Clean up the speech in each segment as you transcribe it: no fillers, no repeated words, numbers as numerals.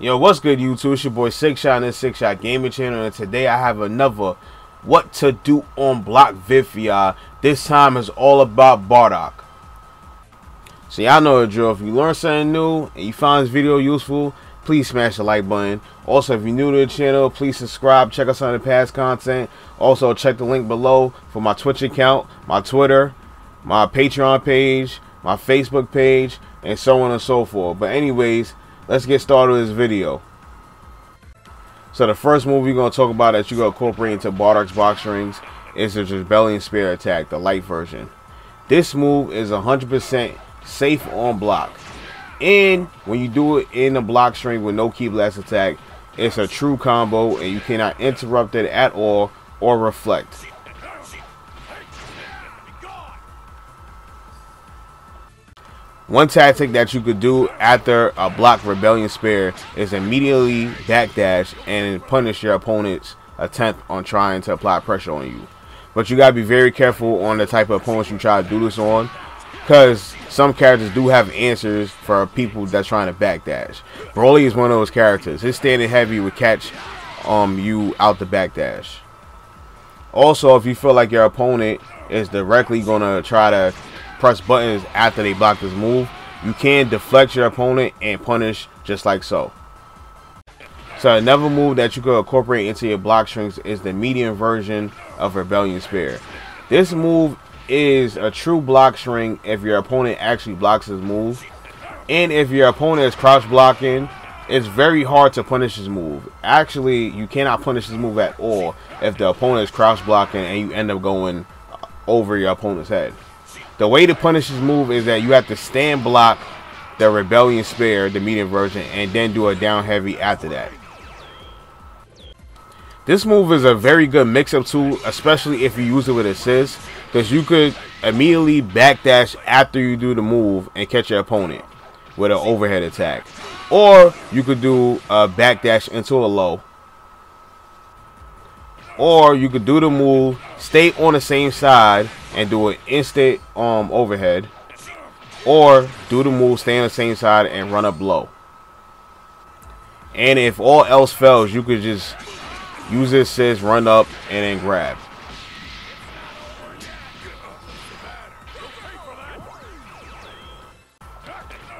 Yo, what's good, YouTube? It's your boy Six Shot on this Six Shot Gaming channel, and today I have another what to do on block vid for y'all. This time is all about Bardock. So y'all know the drill. If you learn something new and you find this video useful, please smash the like button. Also, if you're new to the channel, please subscribe. Check us out on the past content. Also, check the link below for my Twitch account, my Twitter, my Patreon page, my Facebook page, and so on and so forth. But anyways, let's get started with this video. So the first move we're going to talk about that you're going to incorporate into Bardock's box rings is the Rebellion Spear attack, the light version. This move is 100% safe on block. And when you do it in a block string with no key blast attack, it's a true combo and you cannot interrupt it at all or reflect. One tactic that you could do after a block Rebellion Spear is immediately backdash and punish your opponent's attempt on trying to apply pressure on you. But you gotta be very careful on the type of opponents you try to do this on, because some characters do have answers for people that's trying to backdash. Broly is one of those characters. His standing heavy would catch you out the backdash. Also, if you feel like your opponent is directly gonna try to press buttons after they block this move, you can deflect your opponent and punish just like so. So another move that you could incorporate into your block strings is the medium version of Rebellion Spear. This move is a true block string if your opponent actually blocks this move, and if your opponent is crouch blocking, it's very hard to punish this move. Actually, you cannot punish this move at all if the opponent is crouch blocking and you end up going over your opponent's head. The way to punish this move is that you have to stand block the Rebellion Spear, the medium version, and then do a down heavy after that. This move is a very good mix-up tool, especially if you use it with assist, because you could immediately backdash after you do the move and catch your opponent with an overhead attack. Or you could do a backdash into a low. Or you could do the move, stay on the same side, and do an instant overhead. Or do the move, stay on the same side, and run up low. And if all else fails, you could just use this assist, run up, and then grab.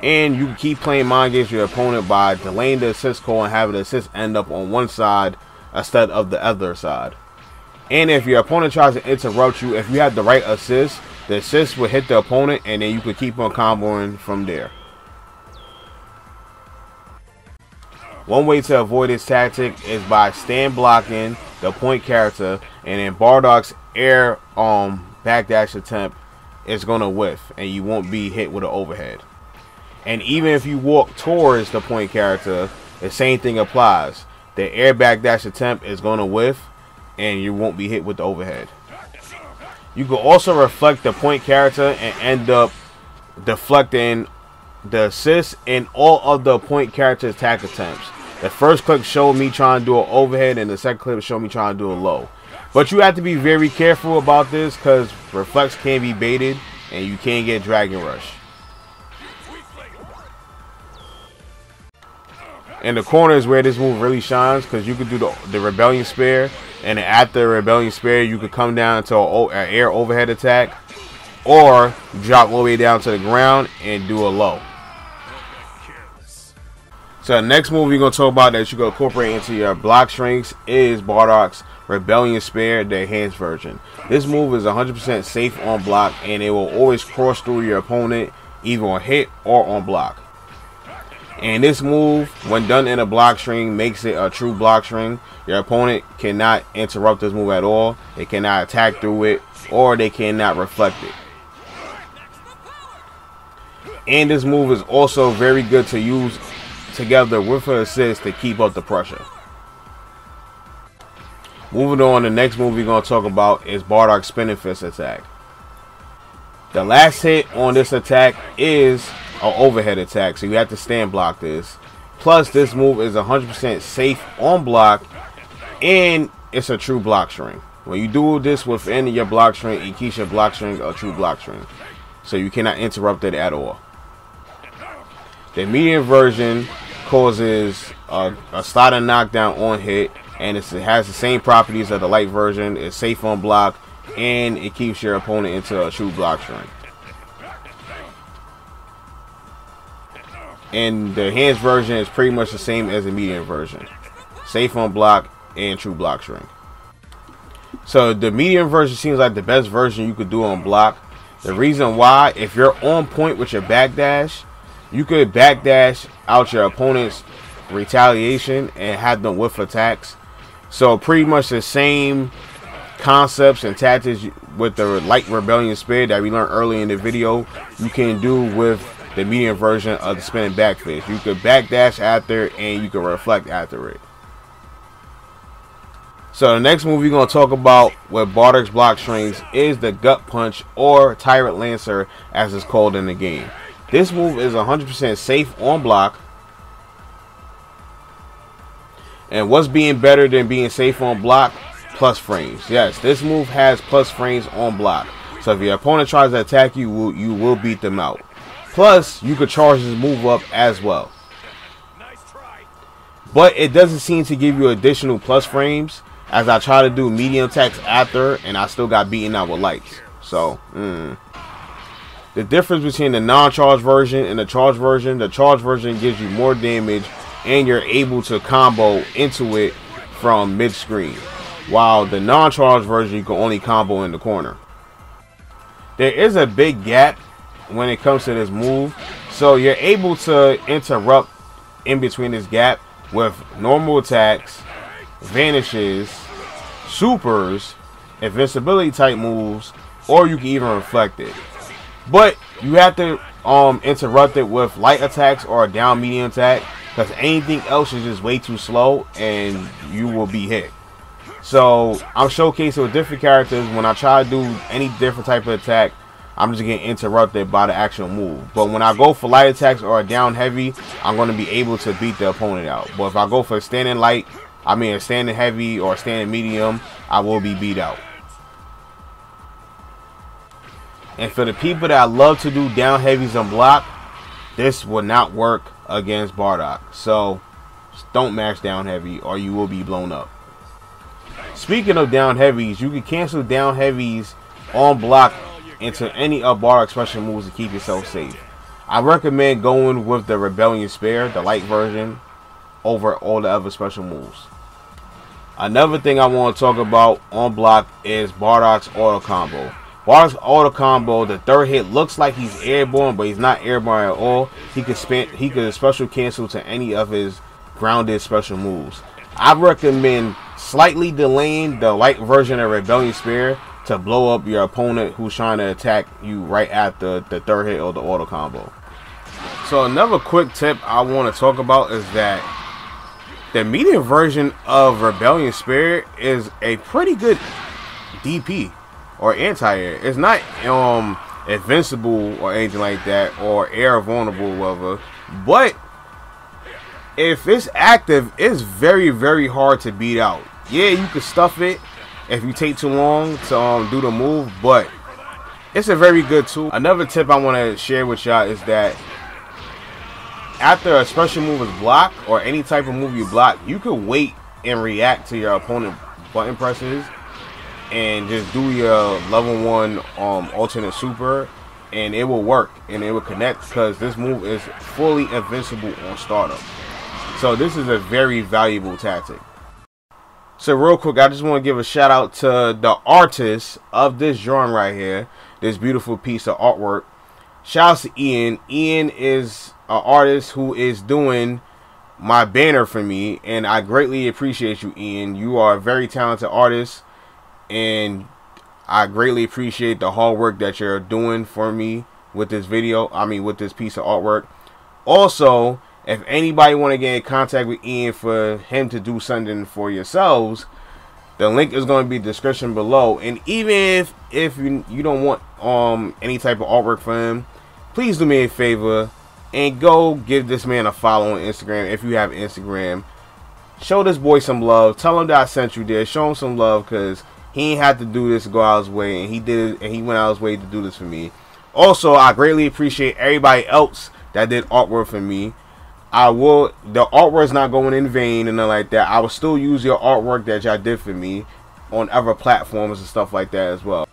And you can keep playing mind games with your opponent by delaying the assist call and having the assist end up on one side instead of the other side. And if your opponent tries to interrupt you, if you have the right assist, the assist will hit the opponent and then you can keep on comboing from there. One way to avoid this tactic is by stand blocking the point character, and then Bardock's air backdash attempt is going to whiff and you won't be hit with an overhead. And even if you walk towards the point character, the same thing applies. The air backdash attempt is going to whiff and you won't be hit with the overhead. You can also reflect the point character and end up deflecting the assist and all of the point character attack attempts. The first clip showed me trying to do an overhead and the second clip showed me trying to do a low. But you have to be very careful about this because reflex can be baited and you can get Dragon Rush. In the corner is where this move really shines, because you could do the Rebellion Spear, and then after Rebellion Spear you could come down to an air overhead attack, or drop all the way down to the ground and do a low. So the next move we're going to talk about that you can incorporate into your block strings is Bardock's Rebellion Spear, the enhanced version. This move is 100% safe on block and it will always cross through your opponent either on hit or on block. And this move, when done in a block string, makes it a true block string. Your opponent cannot interrupt this move at all. They cannot attack through it, or they cannot reflect it. And this move is also very good to use together with an assist to keep up the pressure. Moving on, the next move we're going to talk about is Bardock's Spinning Fist attack. The last hit on this attack is an overhead attack, so you have to stand block this. Plus, this move is 100% safe on block, and it's a true block string. When you do this within your block string, it keeps your block string a true block string, so you cannot interrupt it at all. The medium version causes a sliding knockdown on hit, and it has the same properties of the light version. It's safe on block, and it keeps your opponent into a true block string. And the enhanced version is pretty much the same as the medium version. Safe on block and true block string. So the medium version seems like the best version you could do on block. The reason why, if you're on point with your backdash, you could backdash out your opponent's retaliation and have them whiff attacks. So pretty much the same concepts and tactics with the light rebellion spear that we learned early in the video, you can do with the medium version of the spinning back fist. You could backdash after and you can reflect after it. So the next move we're going to talk about with Bardock's block strings is the gut punch, or Tyrant Lancer as it's called in the game. This move is 100% safe on block. And what's being better than being safe on block? Plus frames. Yes, this move has plus frames on block. So if your opponent tries to attack you, you will beat them out. Plus, you could charge this move up as well. But it doesn't seem to give you additional plus frames, as I try to do medium attacks after, and I still got beaten out with lights. So, the difference between the non-charge version and the charge version gives you more damage, and you're able to combo into it from mid-screen. While the non-charge version, you can only combo in the corner. There is a big gap when it comes to this move, so you're able to interrupt in between this gap with normal attacks, vanishes, supers, invincibility type moves, or you can even reflect it. But you have to interrupt it with light attacks or a down medium attack, because anything else is just way too slow and you will be hit. So I'm showcasing with different characters. When I try to do any different type of attack, I'm just getting interrupted by the actual move. But when I go for light attacks or a down heavy, I'm going to be able to beat the opponent out. But if I go for standing light, standing heavy or standing medium, I will be beat out. And for the people that love to do down heavies on block, this will not work against Bardock. So don't mash down heavy or you will be blown up. Speaking of down heavies, you can cancel down heavies on block into any of Bardock's special moves to keep yourself safe. I recommend going with the Rebellion Spear, the light version, over all the other special moves. Another thing I want to talk about on block is Bardock's auto combo. Bardock's auto combo, the third hit looks like he's airborne, but he's not airborne at all. He could special cancel to any of his grounded special moves. I recommend slightly delaying the light version of Rebellion Spear to blow up your opponent who's trying to attack you right after the third hit or the auto combo. So another quick tip I want to talk about is that the medium version of Rebellion Spear is a pretty good DP or anti-air. It's not invincible or anything like that, or air vulnerable, whatever. But if it's active, it's very, very hard to beat out. Yeah, you can stuff it if you take too long to do the move, but it's a very good tool. Another tip I want to share with y'all is that after a special move is blocked, or any type of move you block, you can wait and react to your opponent button presses and just do your level 1 alternate super, and it will work and it will connect, because this move is fully invincible on startup. So this is a very valuable tactic. So real quick, I just want to give a shout out to the artist of this drawing right here, this beautiful piece of artwork. Shout out to Ian. Ian is an artist who is doing my banner for me, and I greatly appreciate you, Ian. You are a very talented artist, and I greatly appreciate the hard work that you're doing for me with this video. With this piece of artwork. Also, if anybody want to get in contact with Ian for him to do something for yourselves, the link is going to be in the description below. And even if you don't want any type of artwork for him, please do me a favor and go give this man a follow on Instagram if you have Instagram. Show this boy some love. Tell him that I sent you there. Show him some love, because he ain't had to do this, go out his way, and he did it, and he went out his way to do this for me. Also, I greatly appreciate everybody else that did artwork for me. the artwork's not going in vain and nothing like that. I will still use your artwork that y'all did for me on other platforms and stuff like that as well.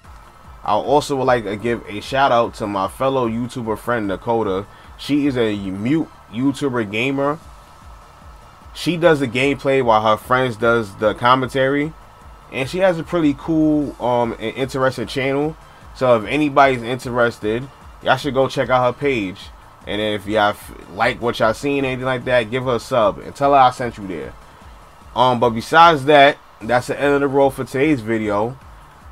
I also would like to give a shout out to my fellow YouTuber friend Dakota. She is a mute YouTuber gamer. She does the gameplay while her friends does the commentary, and she has a pretty cool and interesting channel. So if anybody's interested, y'all should go check out her page. And then if y'all like what y'all seen, anything like that, give her a sub and tell her I sent you there. But besides that, that's the end of the road for today's video.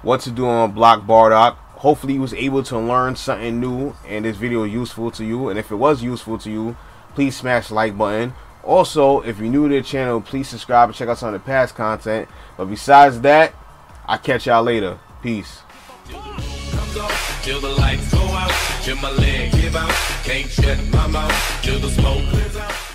What to do on Block Bardock. Hopefully you was able to learn something new and this video was useful to you. And if it was useful to you, please smash the like button. Also, if you're new to the channel, please subscribe and check out some of the past content. But besides that, I'll catch y'all later. Peace. Till the lights go out, till my leg give out, can't shut my mouth, till the smoke clears out.